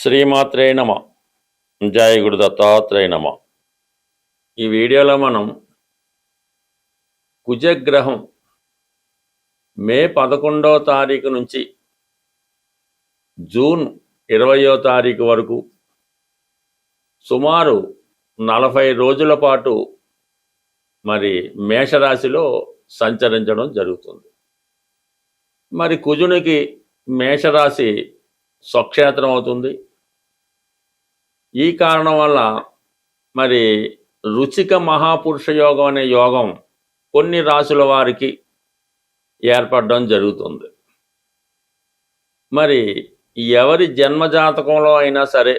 శ్రీమాత్రే నమ. జయ గురు దత్తాత్రేయ నమ. ఈ వీడియోలో మనం కుజగ్రహం మే 11వ తారీఖు నుంచి జూన్ 20వ తారీఖు వరకు సుమారు 40 రోజుల పాటు మరి మేషరాశిలో సంచరించడం జరుగుతుంది. మరి కుజునికి మేషరాశి స్వక్షేత్రం అవుతుంది. ఈ కారణం వల్ల మరి రుచిక మహాపురుష యోగం అనే యోగం కొన్ని రాశుల వారికి ఏర్పడడం జరుగుతుంది. మరి ఎవరి జన్మజాతకంలో అయినా సరే,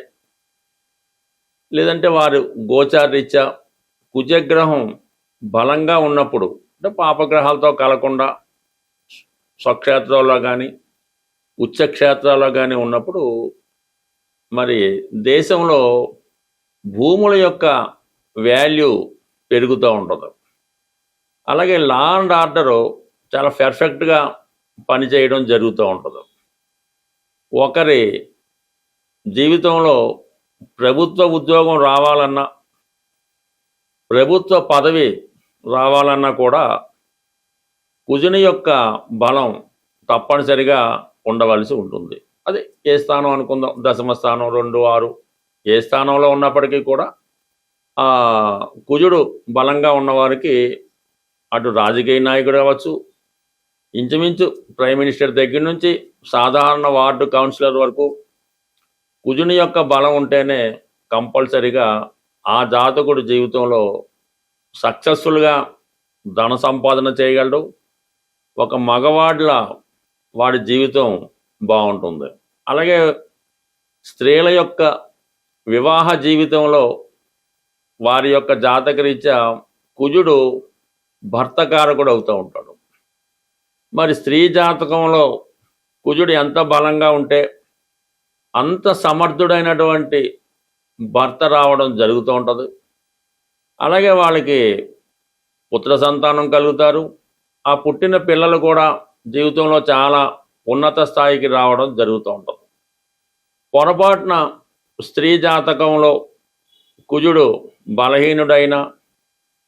లేదంటే వారు గోచారరీత్యా కుజగ్రహం బలంగా ఉన్నప్పుడు, అంటే పాపగ్రహాలతో కలకుండా స్వక్షేత్రంలో కానీ ఉచ్చక్షేత్రాల్లో కానీ ఉన్నప్పుడు మరి దేశంలో భూముల యొక్క వాల్యూ పెరుగుతూ ఉంటుంది. అలాగే లా అండ్ ఆర్డరు చాలా పర్ఫెక్ట్గా పనిచేయడం జరుగుతూ ఉంటుంది. ఒకరి జీవితంలో ప్రభుత్వ ఉద్యోగం రావాలన్నా, ప్రభుత్వ పదవి రావాలన్నా కూడా కుజుని యొక్క బలం తప్పనిసరిగా ఉండవలసి ఉంటుంది. అది ఏ స్థానం అనుకుందాం, దశమ స్థానం, 2, 6 ఏ స్థానంలో ఉన్నప్పటికీ కూడా కుజుడు బలంగా ఉన్నవారికి అటు రాజకీయ నాయకుడు అవ్వచ్చు, ఇంచుమించు ప్రైమ్ మినిస్టర్ దగ్గర నుంచి సాధారణ వార్డు కౌన్సిలర్ వరకు కుజుని యొక్క బలం ఉంటేనే కంపల్సరిగా ఆ జాతకుడు జీవితంలో సక్సెస్ఫుల్గా ధన సంపాదన చేయగలడు. ఒక మగవాడ్ల వాడి జీవితం బాగుంటుంది. అలాగే స్త్రీల యొక్క వివాహ జీవితంలో వారి యొక్క జాతకరీత్యా కుజుడు భర్తకారకుడు అవుతూ ఉంటాడు. మరి స్త్రీ జాతకంలో కుజుడు ఎంత బలంగా ఉంటే అంత సమర్థుడైనటువంటి భర్త రావడం జరుగుతూ ఉంటుంది. అలాగే వాళ్ళకి పుత్ర సంతానం కలుగుతారు. ఆ పుట్టిన పిల్లలు కూడా జీవితంలో చాలా ఉన్నత స్థాయికి రావడం జరుగుతూ ఉంటుంది. పొరపాటున స్త్రీ జాతకంలో కుజుడు బలహీనుడైన,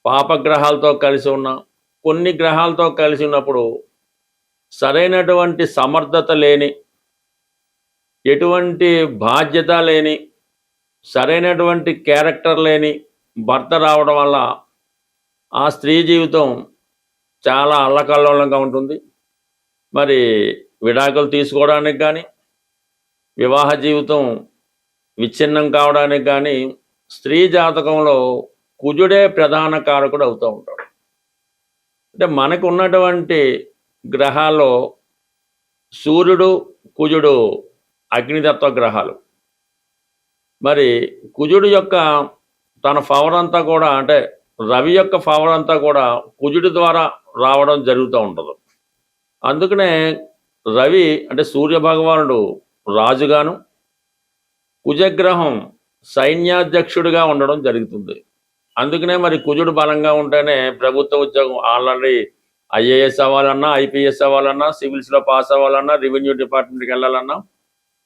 పాపగ్రహాలతో కలిసి ఉన్న, కొన్ని గ్రహాలతో కలిసి ఉన్నప్పుడు సరైనటువంటి సమర్థత లేని, ఎటువంటి బాధ్యత లేని, సరైనటువంటి క్యారెక్టర్ లేని భర్త రావడం వల్ల ఆ స్త్రీ జీవితం చాలా అల్లకల్లోలంగా ఉంటుంది. మరి విడాకులు తీసుకోవడానికి కానీ, వివాహ జీవితం విచ్ఛిన్నం కావడానికి కానీ స్త్రీ జాతకంలో కుజుడే ప్రధాన కారకుడు అవుతూ ఉంటాడు. అంటే మనకు ఉన్నటువంటి గ్రహాల్లో సూర్యుడు, కుజుడు అగ్నితత్వ గ్రహాలు. మరి కుజుడు యొక్క తన పవర్ అంతా కూడా, అంటే రవి యొక్క పవర్ అంతా కూడా కుజుడి ద్వారా రావడం జరుగుతూ ఉంటుంది. అందుకనే రవి అంటే సూర్య భగవానుడు రాజుగాను, కుజగ్రహం సైన్యాధ్యక్షుడిగా ఉండడం జరుగుతుంది. అందుకనే మరి కుజుడు బలంగా ఉంటేనే ప్రభుత్వ ఉద్యోగం ఆల్రెడీ ఐఏఎస్ అవ్వాలన్నా, ఐపీఎస్ అవ్వాలన్నా, సివిల్స్లో పాస్ అవ్వాలన్నా, రెవెన్యూ డిపార్ట్మెంట్కి వెళ్ళాలన్నా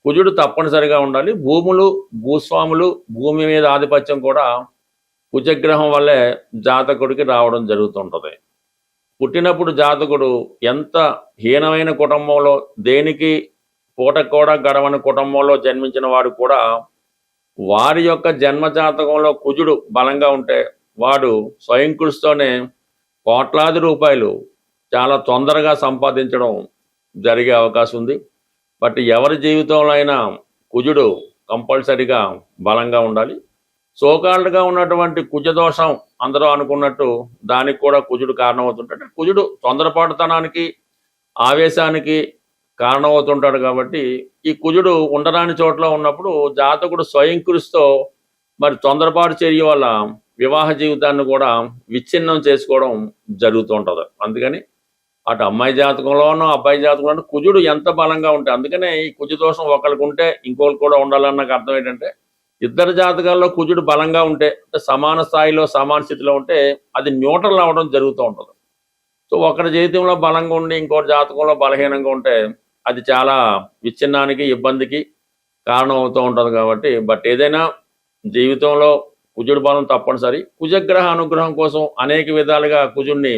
కుజుడు తప్పనిసరిగా ఉండాలి. భూములు, భూస్వాములు, భూమి మీద ఆధిపత్యం కూడా కుజగ్రహం వల్లే జాతకుడికి రావడం జరుగుతుంటుంది. పుట్టినప్పుడు జాతకుడు ఎంత హీనమైన కుటుంబంలో, దేనికి పూట కూడా గడవని కుటుంబంలో జన్మించిన వాడు కూడా వారి యొక్క జన్మ జాతకంలో కుజుడు బలంగా ఉంటే వాడు స్వయం కృషితోనే కోట్లాది రూపాయలు చాలా తొందరగా సంపాదించడం జరిగే అవకాశం ఉంది. బట్ ఎవరి జీవితంలో అయినా కుజుడు కంపల్సరిగా బలంగా ఉండాలి. సోకాల్డ్గా ఉన్నటువంటి కుజదోషం అందరూ అనుకున్నట్టు దానికి కూడా కుజుడు కారణమవుతుంటాడు. కుజుడు తొందరపాటుతనానికి, ఆవేశానికి కారణమవుతుంటాడు. కాబట్టి ఈ కుజుడు ఉండరాని చోట్ల ఉన్నప్పుడు జాతకుడు స్వయం కృషితో మరి తొందరపాటు చర్య వల్ల వివాహ జీవితాన్ని కూడా విచ్ఛిన్నం చేసుకోవడం జరుగుతూ ఉంటుంది. అందుకని అటు అమ్మాయి జాతకంలోనూ అబ్బాయి జాతకంలోనూ కుజుడు ఎంత బలంగా ఉంటే, అందుకనే ఈ కుజదోషం ఒకరికి ఉంటే ఇంకొకరికి కూడా ఉండాలన్న అర్థం ఏంటంటే, ఇద్దరు జాతకాల్లో కుజుడు బలంగా ఉంటే, సమాన స్థాయిలో సమాన స్థితిలో ఉంటే అది న్యూట్రల్ అవ్వడం జరుగుతూ ఉంటుంది. సో ఒకరి జీవితంలో బలంగా ఉండి ఇంకోటి జాతకంలో బలహీనంగా ఉంటే అది చాలా విచ్ఛిన్నానికి, ఇబ్బందికి, కారణం అవుతూ ఉంటుంది కాబట్టి బట్ ఏదైనా జీవితంలో కుజుడు బలం తప్పనిసరి. కుజగ్రహ అనుగ్రహం కోసం అనేక విధాలుగా కుజుడిని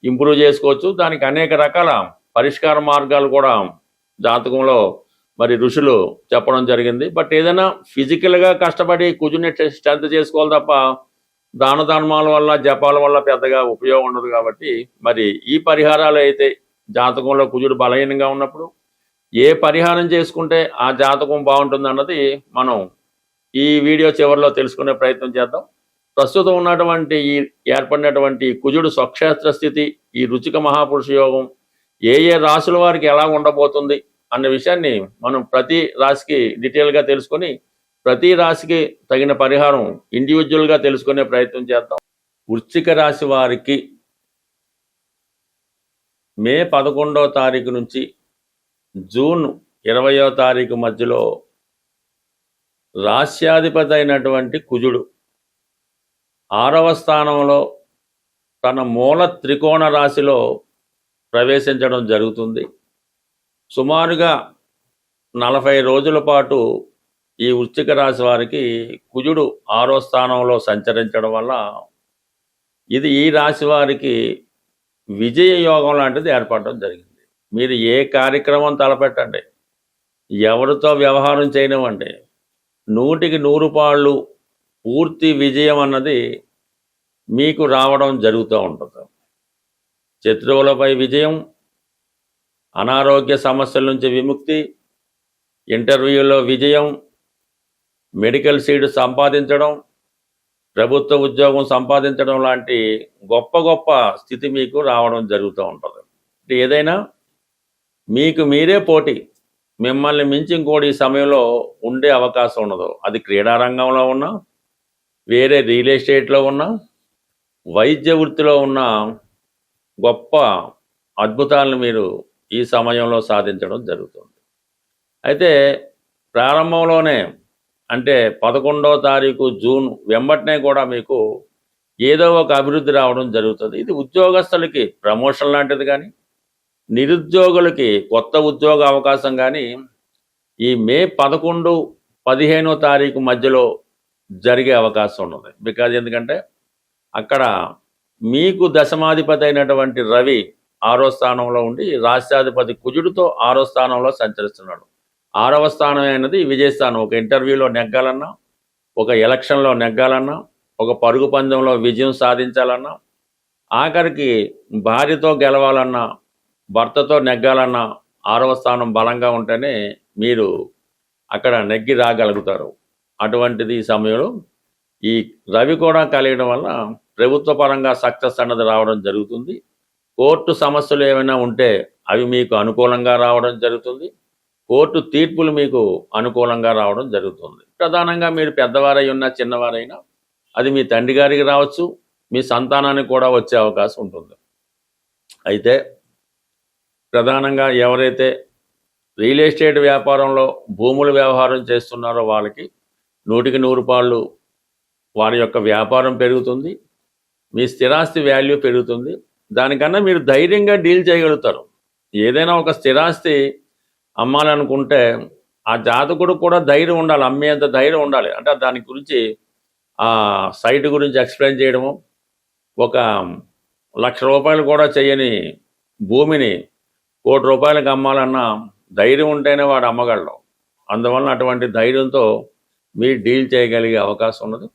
ఇంప్రూవ్ చేసుకోవచ్చు. దానికి అనేక రకాల పరిష్కార మార్గాలు కూడా జాతకంలో మరి ఋషులు చెప్పడం జరిగింది. బట్ ఏదైనా ఫిజికల్గా కష్టపడి కుజుడిని స్ట్రెంత్ చేసుకోవాలి తప్ప దాన ధర్మాల వల్ల జపాల వల్ల పెద్దగా ఉపయోగం ఉండదు. కాబట్టి మరి ఈ పరిహారాలు అయితే జాతకంలో కుజుడు బలహీనంగా ఉన్నప్పుడు ఏ పరిహారం చేసుకుంటే ఆ జాతకం బాగుంటుంది అన్నది మనం ఈ వీడియో చివరిలో తెలుసుకునే ప్రయత్నం చేద్దాం. ప్రస్తుతం ఉన్నటువంటి ఈ ఏర్పడినటువంటి కుజుడు స్వక్షేత్ర స్థితి, ఈ రుచిక మహాపురుష యోగం ఏ ఏ రాశుల వారికి ఎలా ఉండబోతుంది అన్న విషయాన్ని మనం ప్రతి రాశికి డీటెయిల్గా తెలుసుకొని ప్రతి రాశికి తగిన పరిహారం ఇండివిజువల్గా తెలుసుకునే ప్రయత్నం చేద్దాం. వృశ్చిక రాశి వారికి మే 11వ తారీఖు నుంచి జూన్ 20వ తారీఖు మధ్యలో రాశ్యాధిపతి అయినటువంటి కుజుడు 6వ స్థానంలో తన మూల త్రికోణ రాశిలో ప్రవేశించడం జరుగుతుంది. సుమారుగా 40 రోజుల పాటు ఈ వృశ్చిక రాశి వారికి కుజుడు 6వ స్థానంలో సంచరించడం వల్ల ఇది ఈ రాశి వారికి విజయ యోగం లాంటిది ఏర్పడడం జరిగింది. మీరు ఏ కార్యక్రమం తలపెట్టండి, ఎవరితో వ్యవహారం చేయనివ్వండి, 100కి 100 పాళ్ళు పూర్తి విజయం అన్నది మీకు రావడం జరుగుతూ ఉంటుంది. శత్రువులపై విజయం, అనారోగ్య సమస్యల నుంచి విముక్తి, ఇంటర్వ్యూలో విజయం, మెడికల్ సీట్ సంపాదించడం, ప్రభుత్వ ఉద్యోగం సంపాదించడం లాంటి గొప్ప గొప్ప స్థితి మీకు రావడం జరుగుతూ ఉంటుంది. ఏదైనా మీకు మీరే పోటీ, మిమ్మల్ని మించి ఇంకోటి ఈ సమయంలో ఉండే అవకాశం ఉండదు. అది క్రీడారంగంలో ఉన్నా, వేరే రియల్ ఎస్టేట్లో ఉన్నా, వైద్య వృత్తిలో ఉన్న గొప్ప అద్భుతాలను మీరు ఈ సమయంలో సాధించడం జరుగుతుంది. అయితే ప్రారంభంలోనే అంటే 11వ తారీఖు జూన్ వెంబటనే కూడా మీకు ఏదో ఒక అభివృద్ధి రావడం జరుగుతుంది. ఇది ఉద్యోగస్తులకి ప్రమోషన్ లాంటిది కానీ, నిరుద్యోగులకి కొత్త ఉద్యోగ అవకాశం కానీ ఈ మే 11, 15వ తారీఖు మధ్యలో జరిగే అవకాశం ఉన్నది. బికాజ్ ఎందుకంటే అక్కడ మీకు దశమాధిపతి అయినటువంటి రవి 6వ స్థానంలో ఉండి రాష్ట్రాధిపతి కుజుడితో 6వ స్థానంలో సంచరిస్తున్నాడు. 6వ స్థానం అయినది విజయస్థానం. ఒక ఇంటర్వ్యూలో నెగ్గాలన్నా, ఒక ఎలక్షన్లో నెగ్గాలన్నా, ఒక పరుగు పందెంలో విజయం సాధించాలన్నా, ఆఖరికి భార్యతో గెలవాలన్నా, భర్తతో నెగ్గాలన్నా 6వ స్థానం బలంగా ఉంటేనే మీరు అక్కడ నెగ్గి రాగలుగుతారు. అటువంటిది ఈ సమయంలో ఈ రవి కూడా కలియడం వల్ల ప్రభుత్వ పరంగా సక్సెస్ అన్నది రావడం జరుగుతుంది. కోర్టు సమస్యలు ఏమైనా ఉంటే అవి మీకు అనుకూలంగా రావడం జరుగుతుంది. కోర్టు తీర్పులు మీకు అనుకూలంగా రావడం జరుగుతుంది. ప్రధానంగా మీరు పెద్దవారై ఉన్నా, చిన్నవారైనా అది మీ తండ్రి గారికి రావచ్చు, మీ సంతానానికి కూడా వచ్చే అవకాశం ఉంటుంది. అయితే ప్రధానంగా ఎవరైతే రియల్ ఎస్టేట్ వ్యాపారంలో భూముల వ్యవహారం చేస్తున్నారో వాళ్ళకి 100కి 100 పాళ్ళు వారి యొక్క వ్యాపారం పెరుగుతుంది, మీ స్థిరాస్తి వాల్యూ పెరుగుతుంది. దానికన్నా మీరు ధైర్యంగా డీల్ చేయగలుగుతారు. ఏదైనా ఒక స్థిరాస్తి అమ్మాలనుకుంటే ఆ జాతకుడు కూడా ధైర్యం ఉండాలి, అమ్మేంత ధైర్యం ఉండాలి. అంటే దాని గురించి ఆ సైట్ గురించి ఎక్స్ప్లెయిన్ చేయడము, ఒక ₹1,00,000 కూడా చేయని భూమిని ₹1,00,00,000 అమ్మాలన్నా ధైర్యం ఉంటేనే వాడు అమ్మగలడు. అందువలన అటువంటి ధైర్యంతో మీరు డీల్ చేయగలిగే అవకాశం ఉన్నది.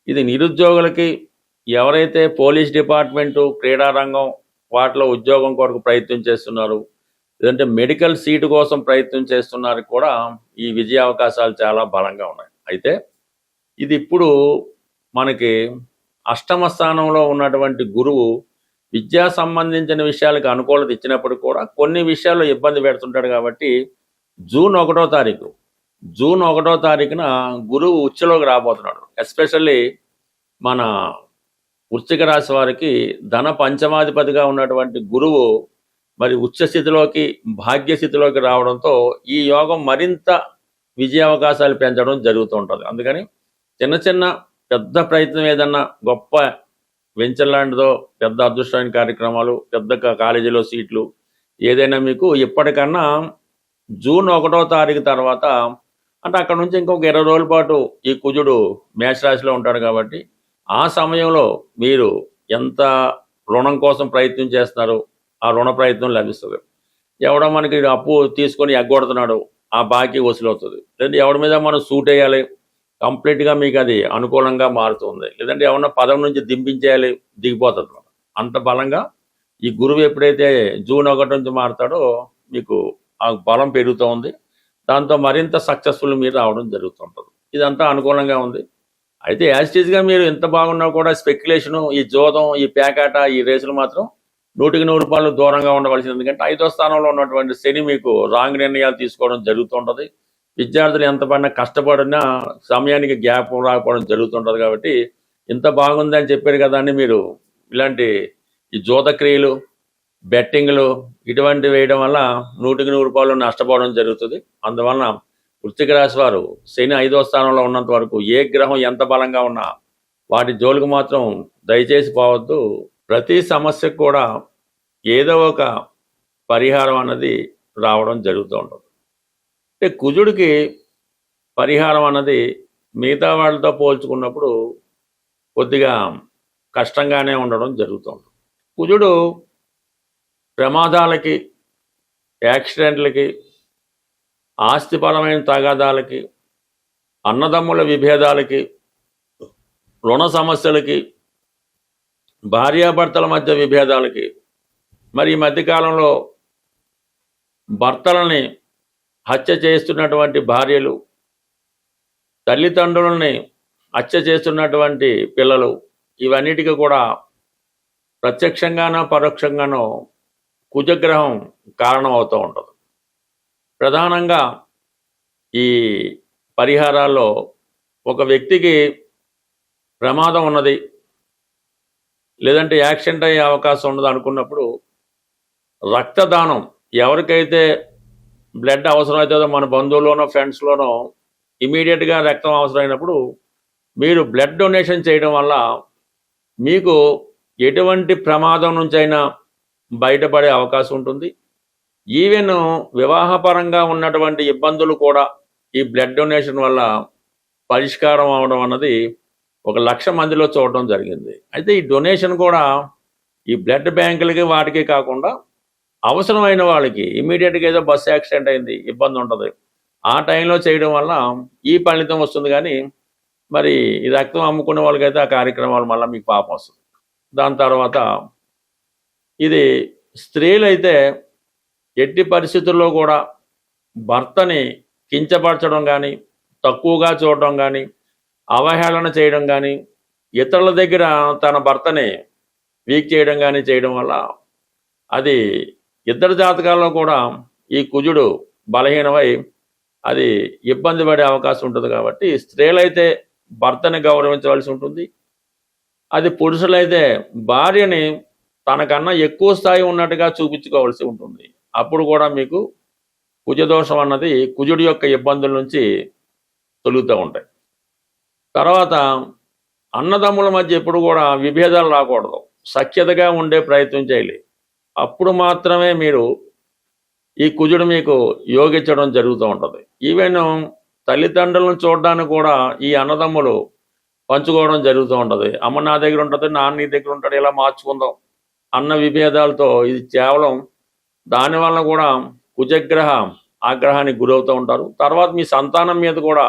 ఇది నిరుద్యోగులకి, ఎవరైతే పోలీస్ డిపార్ట్మెంటు, క్రీడారంగం వాటిలో ఉద్యోగం కొరకు ప్రయత్నం చేస్తున్నారు, లేదంటే మెడికల్ సీటు కోసం ప్రయత్నం చేస్తున్నారు కూడా ఈ విజయ అవకాశాలు చాలా బలంగా ఉన్నాయి. అయితే ఇది ఇప్పుడు మనకి 8వ స్థానంలో ఉన్నటువంటి గురువు విద్యా సంబంధించిన విషయాలకు అనుకూలత ఇచ్చినప్పుడు కూడా కొన్ని విషయాల్లో ఇబ్బంది పెడుతుంటాడు. కాబట్టి జూన్ 1వ తారీఖున గురువు ఉచ్చలోకి రాబోతున్నాడు. ఎస్పెషల్లీ మన వృశ్చిక రాశి వారికి ధన పంచమాధిపతిగా ఉన్నటువంటి గురువు మరి ఉచ్చ స్థితిలోకి, భాగ్యస్థితిలోకి రావడంతో ఈ యోగం మరింత విజయ అవకాశాలు పెంచడం జరుగుతూ ఉంటుంది. అందుకని చిన్న చిన్న పెద్ద ప్రయత్నం, ఏదన్నా గొప్ప వెంచర్ లాంటిదో, పెద్ద అదృష్టమైన కార్యక్రమాలు, పెద్ద కాలేజీలో సీట్లు ఏదైనా మీకు ఇప్పటికన్నా జూన్ 1వ తారీఖు తర్వాత అంటే అక్కడ నుంచి ఇంకొక 20 రోజుల పాటు ఈ కుజుడు మేషరాశిలో ఉంటాడు కాబట్టి ఆ సమయంలో మీరు ఎంత రుణం కోసం ప్రయత్నం చేస్తున్నారో ఆ రుణ ప్రయత్నం లభిస్తుంది. ఎవడో మనకి అప్పు తీసుకొని ఎగ్గొడుతున్నాడు, ఆ బాకీ వసూలవుతుంది. లేదంటే ఎవడి మీద మనం సూట్ వేయాలి, కంప్లీట్గా మీకు అది అనుకూలంగా మారుతుంది. లేదంటే ఎవరన్నా పదవి నుంచి దింపించేయాలి, దిగిపోతుంది. అంత బలంగా ఈ గురువు ఎప్పుడైతే జూన్ 1 నుంచి మారుతాడో మీకు ఆ బలం పెరుగుతూ ఉంది. దాంతో మరింత సక్సెస్ఫుల్ మీరు రావడం జరుగుతుంటుంది. ఇదంతా అనుకూలంగా ఉంది. అయితే యాజిటీస్గా మీరు ఎంత బాగున్నా కూడా స్పెక్యులేషను, ఈ జోదం, ఈ పేకాట, ఈ రేసులు మాత్రం 100% దూరంగా ఉండవలసింది. ఎందుకంటే 5వ స్థానంలో ఉన్నటువంటి శని మీకు రాంగ్ నిర్ణయాలు తీసుకోవడం జరుగుతుంటుంది. విద్యార్థులు ఎంత పడినా కష్టపడినా సమయానికి గ్యాప్ రాకపోవడం జరుగుతుంటుంది. కాబట్టి ఇంత బాగుందని చెప్పారు కదా అని మీరు ఇలాంటి ఈ జోద క్రియలు, బెట్టింగ్లు ఇటువంటి వేయడం వల్ల 100% నష్టపోవడం జరుగుతుంది. అందువలన వృశ్చిక రాశి వారు శని 5వ స్థానంలో ఉన్నంత వరకు ఏ గ్రహం ఎంత బలంగా ఉన్నా వాటి జోలికి మాత్రం దయచేసి పోవద్దు. ప్రతి సమస్యకు కూడా ఏదో ఒక పరిహారం అన్నది రావడం జరుగుతూ ఉంటుంది. అంటే కుజుడికి పరిహారం అన్నది మిగతా వాళ్ళతో పోల్చుకున్నప్పుడు కొద్దిగా కష్టంగానే ఉండడం జరుగుతూ ఉంటుంది. కుజుడు ప్రమాదాలకి, యాక్సిడెంట్లకి, ఆస్తిపరమైన తగాదాలకి, అన్నదమ్ముల విభేదాలకి, రుణ సమస్యలకి, భార్యాభర్తల మధ్య విభేదాలకి, మరి ఈ మధ్యకాలంలో భర్తలని హత్య చేస్తున్నటువంటి భార్యలు, తల్లిదండ్రులని హత్య చేస్తున్నటువంటి పిల్లలు, ఇవన్నిటికీ కూడా ప్రత్యక్షంగానో పరోక్షంగానో కుజగ్రహం కారణం అవుతూ ఉంటుంది. ప్రధానంగా ఈ పరిహారాల్లో ఒక వ్యక్తికి ప్రమాదం ఉన్నది, లేదంటే యాక్సిడెంట్ అయ్యే అవకాశం ఉన్నది అనుకున్నప్పుడు రక్తదానం, ఎవరికైతే బ్లడ్ అవసరం అవుతుందో మన బంధువుల్లోనో ఫ్రెండ్స్లోనో ఇమీడియట్గా రక్తం అవసరమైనప్పుడు మీరు బ్లడ్ డొనేషన్ చేయడం వల్ల మీకు ఎటువంటి ప్రమాదం నుంచైనా బయటపడే అవకాశం ఉంటుంది. ఈవెన్ వివాహపరంగా ఉన్నటువంటి ఇబ్బందులు కూడా ఈ బ్లడ్ డొనేషన్ వల్ల పరిష్కారం అవడం అన్నది 1,00,000 మందిలో చూడడం జరిగింది. అయితే ఈ డొనేషన్ కూడా ఈ బ్లడ్ బ్యాంకులకి వాటికి కాకుండా అవసరమైన వాళ్ళకి ఇమీడియట్గా ఏదో బస్సు యాక్సిడెంట్ అయింది, ఇబ్బంది ఉంటుంది, ఆ టైంలో చేయడం వల్ల ఈ ఫలితం వస్తుంది. కానీ మరి ఈ రక్తం అమ్ముకునే వాళ్ళకైతే ఆ కార్యక్రమాలు మళ్ళీ మీకు పాపం వస్తుంది. దాని తర్వాత ఇది స్త్రీలైతే ఎట్టి పరిస్థితుల్లో కూడా భర్తని కించపరచడం కానీ, తక్కువగా చూడడం కానీ, అవహేళన చేయడం కానీ, ఇతరుల దగ్గర తన భర్తని వీక్ చేయడం కానీ చేయడం వల్ల అది ఇద్దరు జాతకాల్లో కూడా ఈ కుజుడు బలహీనమై అది ఇబ్బంది పడే అవకాశం ఉంటుంది. కాబట్టి స్త్రీలైతే భర్తని గౌరవించవలసి ఉంటుంది. అది పురుషులైతే భార్యని తనకన్నా ఎక్కువ స్థాయి ఉన్నట్టుగా చూపించుకోవాల్సి ఉంటుంది. అప్పుడు కూడా మీకు కుజదోషం అన్నది కుజుడి యొక్క ఇబ్బందుల నుంచి తొలుగుతూ ఉంటాయి. తర్వాత అన్నదమ్ముల మధ్య ఎప్పుడు కూడా విభేదాలు రాకూడదు, సఖ్యతగా ఉండే ప్రయత్నం చేయాలి. అప్పుడు మాత్రమే మీరు ఈ కుజుడు మీకు యోగించడం జరుగుతూ ఉంటుంది. ఈవెన్ తల్లిదండ్రులను చూడడానికి కూడా ఈ అన్నదమ్ములు పంచుకోవడం జరుగుతూ ఉంటుంది. అమ్మ నా దగ్గర ఉంటుంది, నాన్న నీ దగ్గర ఉంటాడు, ఇలా మార్చుకుందాం అన్న విభేదాలతో ఇది కేవలం దానివల్ల కూడా కుజగ్రహ ఆగ్రహానికి గురవుతూ ఉంటారు. తర్వాత మీ సంతానం మీద కూడా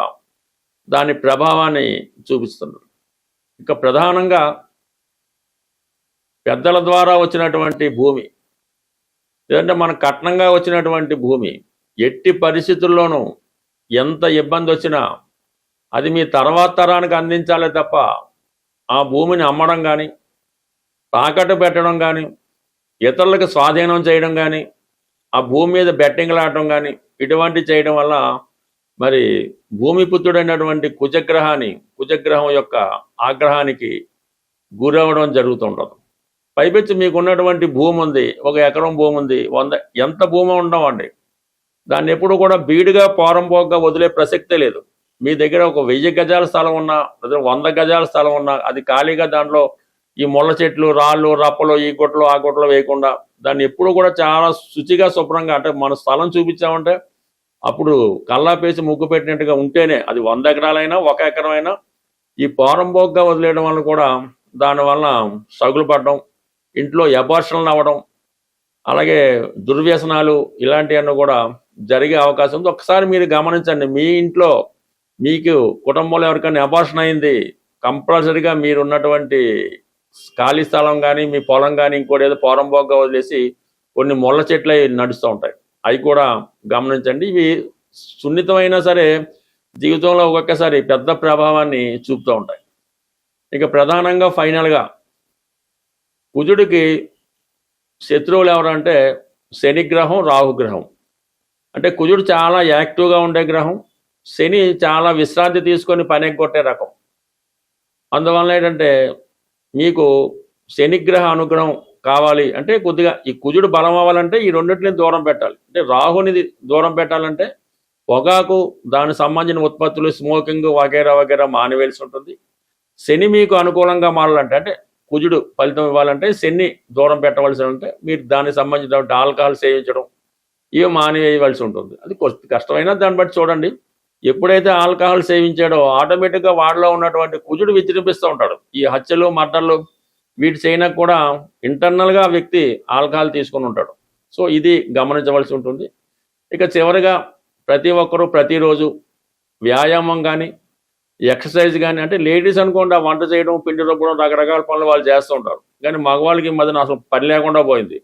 దాని ప్రభావాన్ని చూపిస్తున్నారు. ఇక ప్రధానంగా పెద్దల ద్వారా వచ్చినటువంటి భూమి, లేదంటే మన కట్నంగా వచ్చినటువంటి భూమి ఎట్టి పరిస్థితుల్లోనూ ఎంత ఇబ్బంది వచ్చినా అది మీ తర్వాత తరానికి అందించాలే తప్ప ఆ భూమిని అమ్మడం కానీ, తాకట్టు పెట్టడం కానీ, ఇతరులకు స్వాధీనం చేయడం కానీ, ఆ భూమి మీద బెట్టింగ్లు ఆడటం కానీ ఇటువంటి చేయడం వల్ల మరి భూమిపుత్రుడైనటువంటి కుజగ్రహం యొక్క ఆగ్రహానికి గురవడం జరుగుతుంటుంది. పైపెచ్చి మీకున్నటువంటి భూమి ఉంది, 1 ఎకరం భూమి ఉంది, 100 ఎంత భూమి ఉండవండి, దాన్ని ఎప్పుడు కూడా బీడుగా పోరంపోగ్గా వదిలే ప్రసక్తే లేదు. మీ దగ్గర ఒక 1000 గజాల స్థలం ఉన్నా, లేదా 100 గజాల స్థలం ఉన్నా అది ఖాళీగా దాంట్లో ఈ ముళ్ళ చెట్లు, రాళ్ళు, రప్పలు, ఈ గుట్టలు ఆ గుట్టలు వేయకుండా దాన్ని ఎప్పుడు కూడా చాలా శుచిగా శుభ్రంగా, అంటే మన స్థలం చూపించామంటే అప్పుడు కల్లాపేసి ముగ్గు పెట్టినట్టుగా ఉంటేనే అది 100 ఎకరాలైనా 1 ఎకరమైనా ఈ పోరంబోగ్గా వదిలేయడం వల్ల కూడా దానివల్ల సగులు పడడం, ఇంట్లో అబార్షన్లు అవ్వడం, అలాగే దుర్వ్యసనాలు ఇలాంటివన్నీ కూడా జరిగే అవకాశం ఉంది. ఒకసారి మీరు గమనించండి, మీ ఇంట్లో మీకు కుటుంబంలో ఎవరికైనా అబార్షన్ అయింది, కంపల్సరిగా మీరు ఉన్నటువంటి ఖాళీ స్థలం కానీ మీ పొలం కానీ ఇంకోటి ఏదో పోరంబోగ్గా వదిలేసి కొన్ని ముళ్ళ చెట్లు అవి నడుస్తూ ఉంటాయి. అవి కూడా గమనించండి. ఇవి సున్నితమైనా సరే జీవితంలో ఒక్కొక్కసారి పెద్ద ప్రభావాన్ని చూపుతూ ఉంటాయి. ఇక ప్రధానంగా ఫైనల్గా కుజుడికి శత్రువులు ఎవరంటే శనిగ్రహం, రాహుగ్రహం. అంటే కుజుడు చాలా యాక్టివ్గా ఉండే గ్రహం, శని చాలా విశ్రాంతి తీసుకొని పని ఎగ్గొట్టే రకం. అందువల్ల ఏంటంటే మీకు శనిగ్రహ అనుగ్రహం కావాలి అంటే కొద్దిగా ఈ కుజుడు బలం అవ్వాలంటే ఈ రెండింటిని దూరం పెట్టాలి. అంటే రాహుని దూరం పెట్టాలంటే పొగాకు, దానికి సంబంధించిన ఉత్పత్తులు, స్మోకింగ్ వగైరా వగైరా మానివేయాల్సి ఉంటుంది. శని మీకు అనుకూలంగా మారాలంటే అంటే కుజుడు ఫలితం ఇవ్వాలంటే శని దూరం పెట్టవలసి ఉంటే మీరు దానికి సంబంధించిన ఆల్కహాల్ సేవించడం ఇవి మానివేయవలసి ఉంటుంది. అది కష్టమైనా దాన్ని బట్టి చూడండి. ఎప్పుడైతే ఆల్కహాల్ సేవించాడో ఆటోమేటిక్గా వాడిలో ఉన్నటువంటి కుజుడు విజృంభిస్తూ ఉంటాడు. ఈ హత్యలు, మర్డర్లు వీటి చేయడానికి కూడా ఇంటర్నల్గా వ్యక్తి ఆల్కహాల్ తీసుకుని ఉంటాడు. సో ఇది గమనించవలసి ఉంటుంది. ఇక చివరిగా ప్రతి ఒక్కరూ ప్రతిరోజు వ్యాయామం కానీ ఎక్సర్సైజ్ కానీ, అంటే లేడీస్ అనుకోండి ఆ వంట చేయడం, పిండి రుబ్బడం, రకరకాల పనులు వాళ్ళు చేస్తూ ఉంటారు. కానీ మగవాళ్ళకి ఈ మధ్యన అసలు పని లేకుండా పోయింది.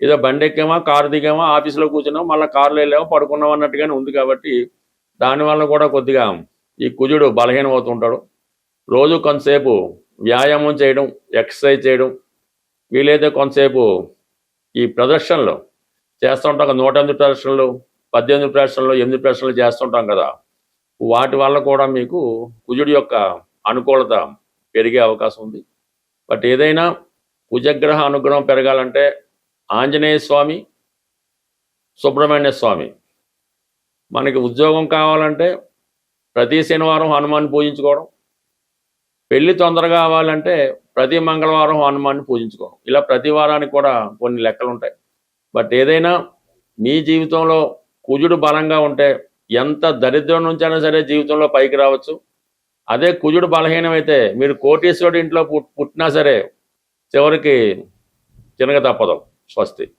ఏదో బండి ఎక్కామా, కారు దిగామా, ఆఫీసులో కూర్చున్నాం, మళ్ళీ కారులో వెళ్ళామా, పడుకున్నాం అన్నట్టుగానే ఉంది. కాబట్టి దానివల్ల కూడా కొద్దిగా ఈ కుజుడు బలహీనం అవుతుంటాడు. రోజు కొంతసేపు వ్యాయామం చేయడం, ఎక్సర్సైజ్ చేయడం, వీలైతే కొంతసేపు ఈ ప్రదర్శనలు చేస్తుంటాం కదా, 108 ప్రదర్శనలు, 18 ప్రదర్శనలు, 8 ప్రదర్శనలు చేస్తుంటాం కదా, వాటి వల్ల కూడా మీకు కుజుడి యొక్క అనుకూలత పెరిగే అవకాశం ఉంది. బట్ ఏదైనా కుజగ్రహ అనుగ్రహం పెరగాలంటే ఆంజనేయ స్వామి, సుబ్రహ్మణ్య స్వామి. మనకి ఉద్యోగం కావాలంటే ప్రతి శనివారం హనుమాన్ని పూజించుకోవడం, పెళ్లి తొందరగా అవ్వాలంటే ప్రతి మంగళవారం హనుమాన్ని పూజించుకోవడం. ఇలా ప్రతి వారానికి కూడా కొన్ని లెక్కలు ఉంటాయి. బట్ ఏదైనా మీ జీవితంలో కుజుడు బలంగా ఉంటే ఎంత దరిద్రం నుంచైనా సరే జీవితంలో పైకి రావచ్చు. అదే కుజుడు బలహీనమైతే మీరు కోటీశ్వరుడి ఇంట్లో పుట్టినా సరే చివరికి తినక తప్పదు. స్వస్తి.